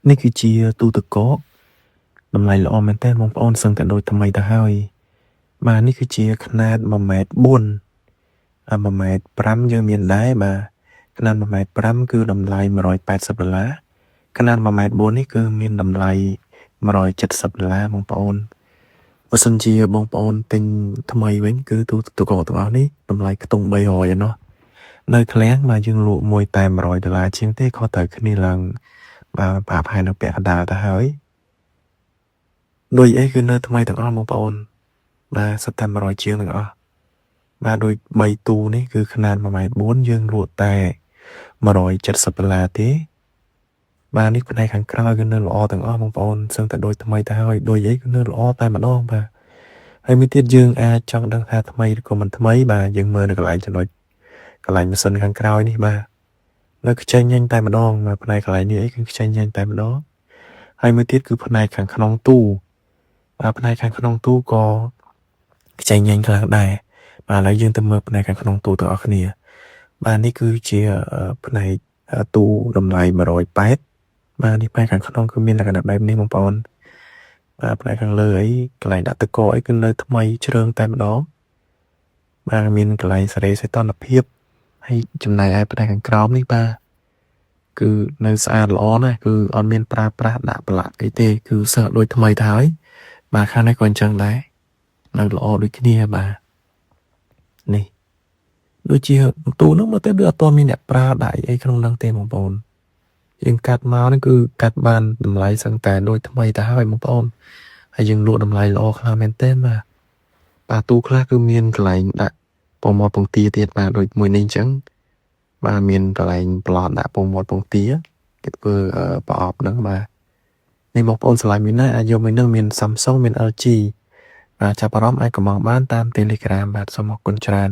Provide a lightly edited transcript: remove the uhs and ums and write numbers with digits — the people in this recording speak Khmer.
នេះគឺជាទូទឹកកកតម្លៃល្អមែនទែនបងប្អូនសឹងតែដូចថ្មីទៅហើយបាទនេះគឺជាຂະຫນាត1.4 ម៉ែត្រ1.5 ម៉ែត្រយើងមានដែរបាទຂະຫນាត1.5 ម៉ែត្រគឺតម្លៃ$180ຂະຫນាត1.4 ម៉ែត្រនេះគឺមានតម្លៃ$170បងប្អូនបើសិនជាបងប្អូនទិញថ្មីវិញគឺទូទឹកកកទាំងអស់នេះតម្លៃខ្ទង់300ឯណោះនៅឃ្លាំងបាទយើងលក់មួយតែ$100ជាងទេខុសត្រូវគ្នាឡើងបាទប្រហែលនៅពាក់កណ្ដាលទៅហើយដូចអីគឺនៅថ្មីទាំងអស់បងប្អូនបាទសិតតែ100ជាងទាំងអស់បាទដូច3ទូនេះគឺຂະຫນាត1.4 ម៉ែត្រយើងលក់តែ$170ទេបាទនេះផ្នែកខាងក្រៅគឺនៅល្អទាំងអស់បងប្អូនសឹងតែដូចថ្មីទៅហើយដូចអីគឺនៅល្អតែម្ដងបាទហើយមួយទៀតយើងអាចចង់ដឹងថាថ្មីឬក៏មិនថ្មីបាទយើងមើលនៅកន្លែងចំណុចកន្លែងម៉ាស៊ីនខាងក្រោយនេះបាទនៅខ្ចីញញតែម្ដងបាទផ្នែកកន្លែងនេះអីគឺខ្ចីញញតែម្ដងហើយមួយទៀតគឺផ្នែកខាងក្នុងទូបាទផ្នែកខាងក្នុងទូក៏ខ្ចីញញខ្លាំងដែរបាទឥឡូវយើងទៅមើលផ្នែកខាងក្នុងទូទាំងអស់គ្នាបាទនេះគឺជាផ្នែកទូតម្លៃ180បាទនេះផ្នែកខាងក្នុងគឺមានលក្ខណៈបែបនេះបងប្អូនបាទផ្នែកខាងលើអីកន្លែងដាក់ទឹកកកអីគឺនៅថ្មីជ្រើងតែម្ដងបាទមានកន្លែងសេរីសីតុណ្ហភាពហើយចំណែកឯផ្នែកខាងក្រោមនេះបាទគឺនៅស្អាតល្អណាស់គឺអត់មានប្រើប្រាស់ដាក់ប្រឡាក់អីទេគឺសឹងដូចថ្មីទៅហើយបាទខាងនេះក៏អញ្ចឹងដែរនៅល្អដូចគ្នាបាទនេះដូចជាទូនោះមើលទៅដូចអត់ទាន់មានអ្នកប្រើដាក់អីក្នុងហ្នឹងទេបងប្អូនយើងកាត់មកនេះគឺកាត់បានតម្លៃសឹងតែដូចថ្មីទៅហើយបងប្អូនហើយយើងលក់តម្លៃល្អខ្លាំងមែនទែនបាទទូខ្លះគឺមានកន្លែងដាក់ពងមាត់ពងទាទៀតបាទដូចមួយនេះអញ្ចឹងបាទមានកន្លែងប្លន់ដាក់ពងមាត់ពងទាគេធ្វើប្រអប់ហ្នឹងបាទនេះបងប្អូនឆ្លាញ់មានណាអាចយកមួយហ្នឹងមាន Samsung មាន LG បាទចាប់អារម្មណ៍អាចកំងបានតាម Telegram បាទសូមអរគុណច្រើន